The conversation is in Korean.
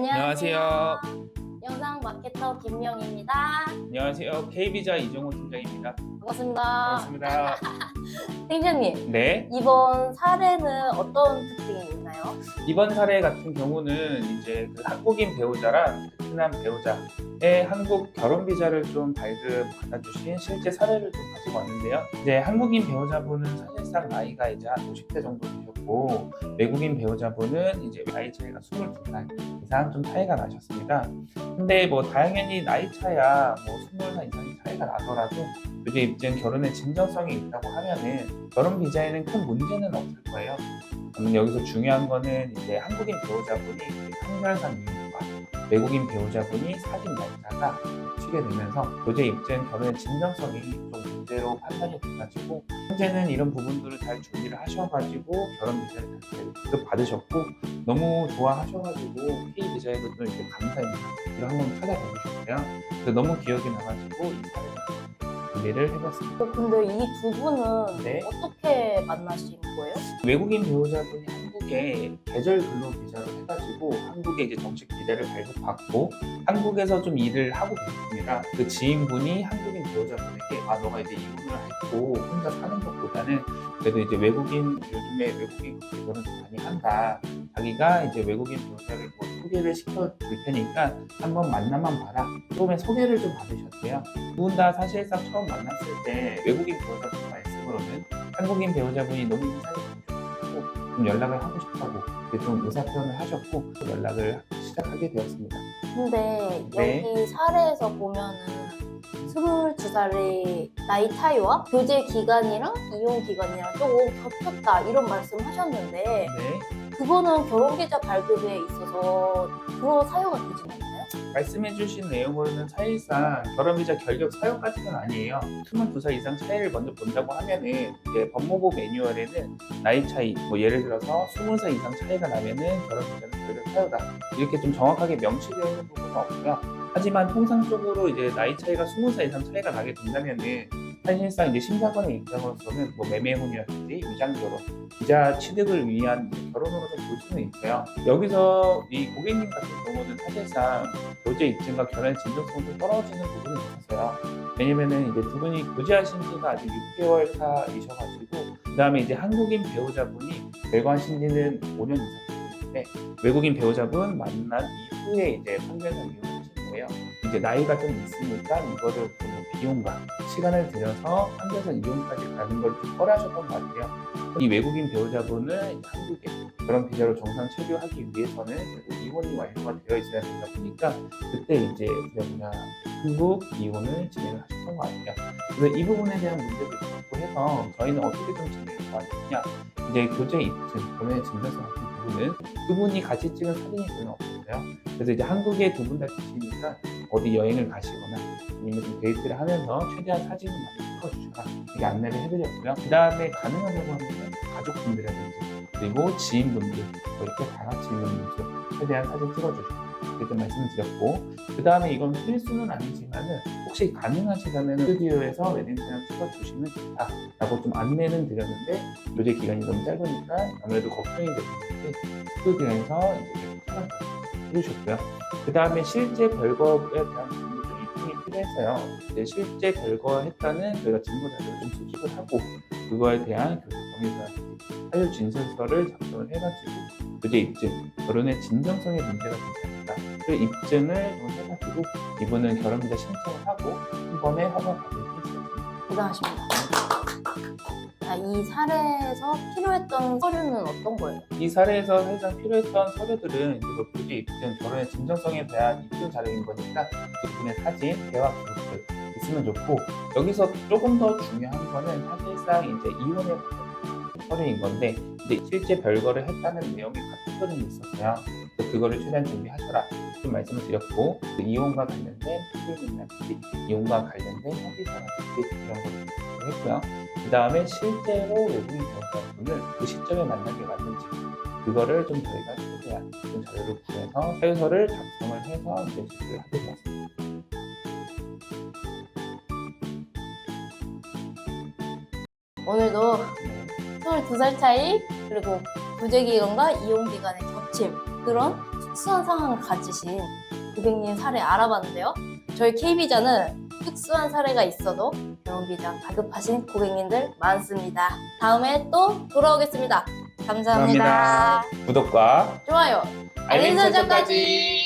안녕하세요. 영상 마케터 김명입니다. 안녕하세요. K비자 이정호 팀장입니다. 반갑습니다. 반갑습니다. 팀장님, 네. 이번 사례는 어떤 특징이 있나요? 이번 사례 같은 경우는 이제 그 한국인 배우자랑 베트남 배우자의 한국 결혼 비자를 좀 발급 받아주신 실제 사례를 좀 가지고 왔는데요. 이제 한국인 배우자분은 사실상 나이가 이제 한 50대 정도 되셨고, 외국인 배우자분은 이제 나이 차이가 22살 이상 좀 차이가 나셨습니다. 근데 뭐 당연히 나이 차야 뭐 20살 이상의 차이가 나더라도 교제 입증 결혼의 진정성이 있다고 하면은 결혼 비자에는 큰 문제는 없을 거예요. 여기서 중요한 거는 이제 한국인 배우자분이 판결상 이유가 외국인 배우자분이 사귄 날짜가 치게 되면서 교제 입증 결혼의 진정성이 좀 문제로 판단이 돼가지고 현재는 이런 부분들을 잘 준비를 하셔가지고 결혼 비자를 잘 받으셨고 너무 좋아하셔가지고 K 비자에도 또 이제 감사입니다. 이거 한번 찾아보셨어요. 그래서 너무 기억이 나가지고 이 사례를 준비를 해봤습니다. 근데 이 두 분은 네. 어떻게 만나신 거예요? 외국인 배우자분이 한국에 계절 근로 비자로 해가지고 한국에 이제 정식 비자를 발급받고 한국에서 좀 일을 하고 계십니다. 그 지인분이 한국인 배우자분에게 너가 이제 이혼을 했고 혼자 사는 것보다는 그래도 이제 요즘에 외국인 결혼을 좀 많이 한다. 자기가 이제 외국인 배우자를 뭐 소개를 시켜줄 테니까 한번 만나만 봐라. 처음에 소개를 좀 받으셨대요. 두 분 다 사실상 처음 만났을 때 외국인 배우자분 말씀으로는 한국인 배우자분이 너무 인상이 좋고 좀 연락을 하고 싶다고 좀 의사표현을 하셨고 연락을 시작하게 되었습니다. 근데 네. 여기 사례에서 보면은 22살의 나이 차이와 교제 기간이랑 이혼 기간이랑 조금 겹쳤다 이런 말씀 하셨는데 네. 그거는 결혼비자 발급에 있어서 그런 사유가 되지 않나요? 말씀해주신 내용으로는 사실상 결혼비자 결격 사유까지는 아니에요. 22살 이상 차이를 먼저 본다고 하면은 이제 법무부 매뉴얼에는 나이 차이, 뭐 예를 들어서 20살 이상 차이가 나면은 결혼비자는 결격 사유다. 이렇게 좀 정확하게 명시되어 있는 부분은 없고요. 하지만 통상적으로 이제 나이 차이가 20살 이상 차이가 나게 된다면은 사실상 이제 심사관의 입장으로서는 뭐 매매혼이라든지 위장결혼, 비자 취득을 위한 결혼으로 좀 볼 수는 있어요. 여기서 이 고객님 같은 경우는 사실상 교제 입증과 결혼의 진정성이 좀 떨어지는 부분이 있었어요. 왜냐면은 이제 두 분이 교제하신 지가 아직 6개월 차이셔가지고 그 다음에 이제 한국인 배우자분이 결혼하신 지는 5년 이상 됐는데 외국인 배우자분 만난 이후에 이제 판결상 이혼을 하신 거예요. 이제 나이가 좀 있으니까 이거를 좀 비용과 시간을 들여서 판결상 이혼까지 가는 걸 좀 꺼려하셨던 것 같아요. 이 외국인 배우자분은 한국에 결혼 비자로 정상 체류하기 위해서는 이혼이 완료가 되어 있어야 되다 보니까 그때 이제 한국 이혼을 진행을 하셨던 것 같아요. 그래서 이 부분에 대한 문제도 있었고 해서 저희는 어떻게 좀 진행을 도와드리냐 이제 교제 입증, 결혼의 진정성 같은 부분은 두 분이 같이 찍은 사진이 전혀 없었어요. 그래서 이제 한국에 두 분 다 계시니까 어디 여행을 가시거나 아니면 좀 데이트를 하면서 최대한 사진을 많이 찍어주셔라 이렇게 안내를 해드렸고요. 그 다음에 가능하다고 하면 가족분들이라든지 그리고 지인분들 이렇게 다 같이 있는 모습 최대한 사진 찍어주시고 이렇게 말씀을 드렸고 그 다음에 이건 필수는 아니지만은 혹시 가능하시다면 스튜디오에서 웨딩 촬영 찍어주시면 좋다라고 좀 안내는 드렸는데 교제 기간이 너무 짧으니까 아무래도 걱정이 되는데 스튜디오에서 이제 촬영 해주셨고요. 그 다음에 실제 별거에 대한 부분도 좀 입증이 필요해서요. 이제 실제 별거했다는 저희가 증거 자료를 좀 수집을 하고 그거에 대한 교제 범위자한테 사유 진술서를 작성을 해가지고 교제 입증, 결혼의 진정성에 문제가 되지 않는다. 그 입증을 좀 해가지고 이분은 결혼비자 신청을 하고 한 번에 허가받을 수 있습니다. 대단하십니다. 자, 이 사례에서 필요했던 서류는 어떤 거예요? 이 사례에서 사실상 필요했던 서류들은 이제 뭐 교제 입증, 결혼의 진정성에 대한 입증 자료인 거니까 두 분의 사진, 대화 기록들 있으면 좋고 여기서 조금 더 중요한 거는 사실상 이제 이혼에 관련된 서류인 건데 이제 실제 별거를 했다는 내용이 같은 서류는 있었어요. 그래서 그거를 최대한 준비하셔라 좀 말씀을 드렸고 그 이혼과 관련된 피고인이라든지 이혼과 관련된 협의서라든지 이런 것을 했고요. 그 다음에 실제로 외국인 배우자분을 그 시점에 만나게 맞는지 그거를 좀 저희가 최대한 좀 자료를 구해서 사유서를 작성을 해서 이제 제출을 하게 되었습니다. 오늘도 22살 차이 그리고 교제 기간과 이혼 기간의 겹침 그런 특수한 상황을 가지신 고객님 사례 알아봤는데요. 저희 K비자는 특수한 사례가 있어도 병원비자 발급하신 고객님들 많습니다. 다음에 또 돌아오겠습니다. 감사합니다. 구독과 좋아요, 알림 알림 설정까지. 설정까지.